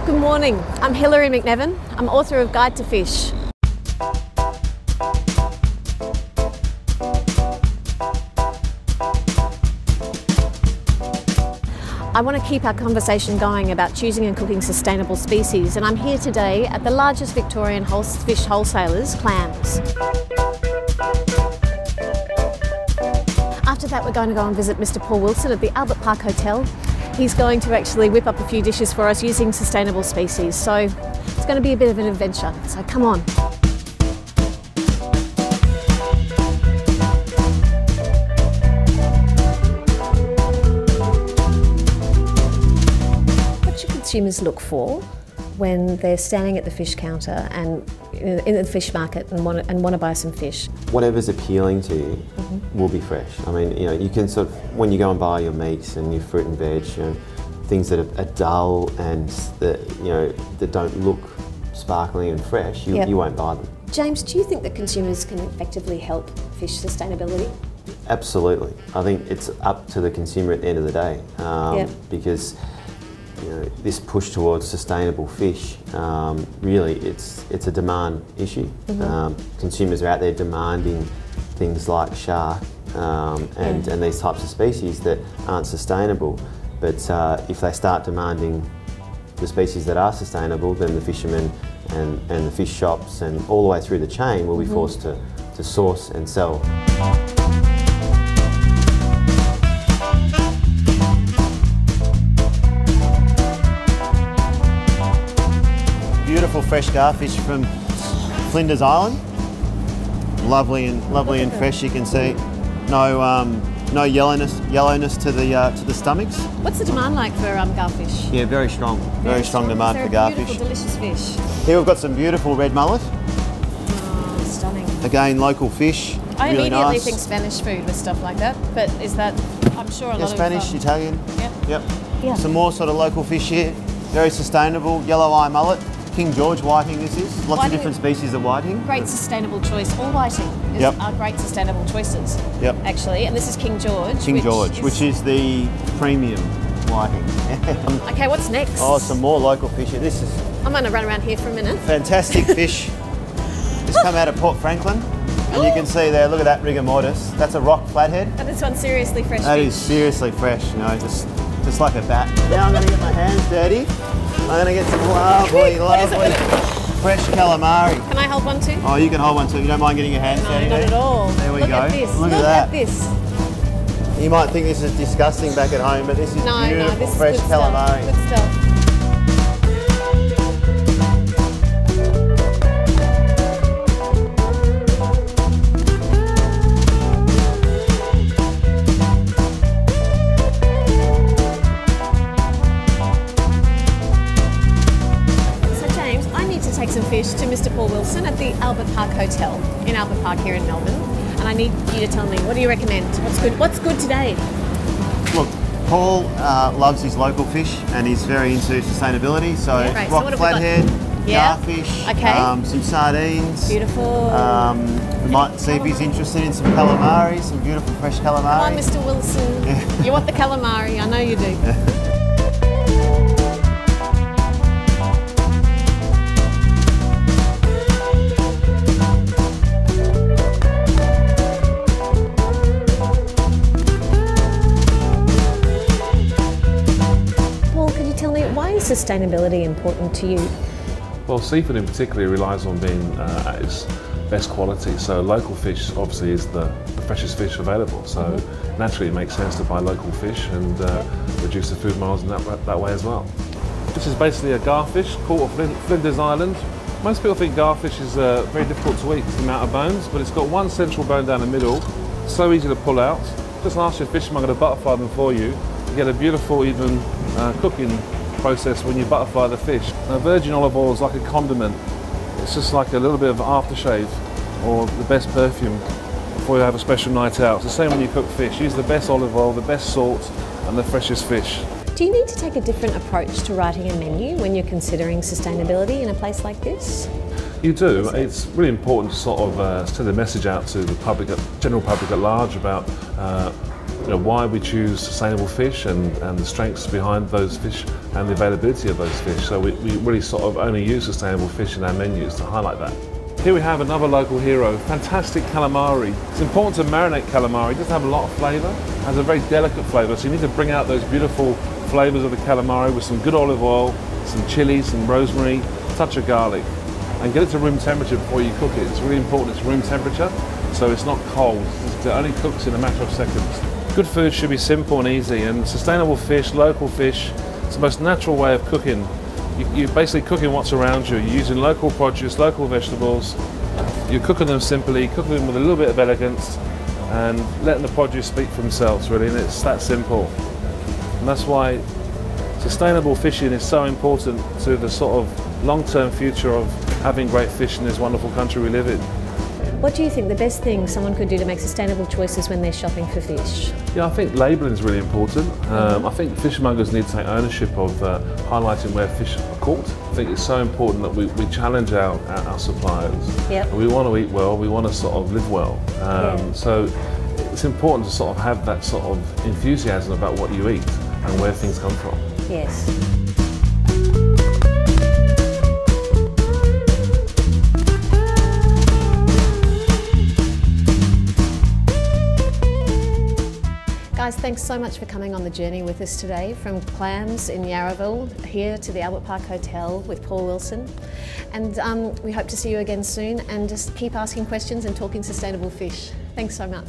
Good morning, I'm Hilary McNevin. I'm author of Guide to Fish. I want to keep our conversation going about choosing and cooking sustainable species, and I'm here today at the largest Victorian fish wholesalers, Clams. After that, we're going to go and visit Mr. Paul Wilson at the Albert Park Hotel. He's going to actually whip up a few dishes for us using sustainable species, so it's going to be a bit of an adventure, so come on. What should consumers look for when they're standing at the fish counter and in the fish market and want to buy some fish? Whatever's appealing to you will be fresh. I mean, you can sort of, when you go and buy your meats and your fruit and veg, things that are dull and that don't look sparkling and fresh, you won't buy them. James, do you think that consumers can effectively help fish sustainability? Absolutely. I think it's up to the consumer at the end of the day, because this push towards sustainable fish, really it's a demand issue. Consumers are out there demanding things like shark and these types of species that aren't sustainable. But if they start demanding the species that are sustainable, then the fishermen and the fish shops and all the way through the chain will be forced to source and sell. Beautiful fresh garfish from Flinders Island. Lovely and fresh. You can see no yellowness to the stomachs. What's the demand like for garfish? Yeah, very strong. Very strong demand for garfish. Beautiful, delicious fish. Here we've got some beautiful red mullet. Oh, stunning. Again, local fish. I really immediately nice. think Spanish food with stuff like that, but is that, I'm sure a lot Spanish, of... Italian. Yep. Yeah. Some more sort of local fish here. Very sustainable, yellow eye mullet. King George whiting this is. Lots of different species of whiting. Great sustainable choice. All whiting are great sustainable choices. Actually, and this is King George. Which is the premium whiting. Okay, what's next? Oh, some more local fish here. This is... I'm going to run around here for a minute. Fantastic fish. It's come out of Port Franklin. And you can see there, look at that rigor mortis. That's a rock flathead. And this one's seriously fresh. That is seriously fresh, just like a bat. Now I'm going to get my hands dirty. I'm going to get some lovely fresh calamari. Can I hold one too? Oh, you can hold one too. You don't mind getting your hands dirty? No, not at all. There we go. Look at this. Look at this. You might think this is disgusting back at home, but this is beautiful this fresh is good calamari. Stuff. Good stuff. Take some fish to Mr. Paul Wilson at the Albert Park Hotel in Albert Park here in Melbourne, and I need you to tell me, what do you recommend? What's good today? Look, Paul loves his local fish and he's very into sustainability, so rock flathead, garfish, some sardines. Beautiful. We might see if he's interested in some calamari, some beautiful fresh calamari. Come on, Mr. Wilson. You want the calamari, I know you do. Why is sustainability important to you? Well, seafood in particular relies on being at its best quality. So local fish obviously is the freshest fish available. So naturally it makes sense to buy local fish and reduce the food miles in that way as well. This is basically a garfish caught off Flinders Island. Most people think garfish is very difficult to eat because of the amount of bones, but it's got one central bone down the middle, so easy to pull out. Just ask your fisherman, I'm going to butterfly them for you. You get a beautiful even cooking process when you butterfly the fish. Now, virgin olive oil is like a condiment. It's just like a little bit of aftershave or the best perfume before you have a special night out. It's the same when you cook fish. Use the best olive oil, the best salt and the freshest fish. Do you need to take a different approach to writing a menu when you're considering sustainability in a place like this? You do. It's really important to sort of send a message out to the public, general public at large about why we choose sustainable fish and the strengths behind those fish and the availability of those fish. So we really sort of only use sustainable fish in our menus to highlight that. Here we have another local hero, fantastic calamari. It's important to marinate calamari. It doesn't have a lot of flavour, it has a very delicate flavour, so you need to bring out those beautiful flavours of the calamari with some good olive oil, some chilli, some rosemary, a touch of garlic, and get it to room temperature before you cook it. It's really important it's room temperature, so it's not cold. It only cooks in a matter of seconds. Good food should be simple and easy, and sustainable fish, local fish, it's the most natural way of cooking. You're basically cooking what's around you. You're using local produce, local vegetables. You're cooking them simply, cooking them with a little bit of elegance, and letting the produce speak for themselves, really, and it's that simple. And that's why sustainable fishing is so important to the sort of long-term future of having great fish in this wonderful country we live in. What do you think the best thing someone could do to make sustainable choices when they're shopping for fish? Yeah, I think labelling is really important. I think fishmongers need to take ownership of highlighting where fish are caught. I think it's so important that we challenge our suppliers. Yep. We want to eat well, we want to sort of live well. So it's important to sort of have that sort of enthusiasm about what you eat and where things come from. Yes. Guys, thanks so much for coming on the journey with us today, from clams in Yarraville here to the Albert Park Hotel with Paul Wilson. And we hope to see you again soon, and just keep asking questions and talking sustainable fish. Thanks so much.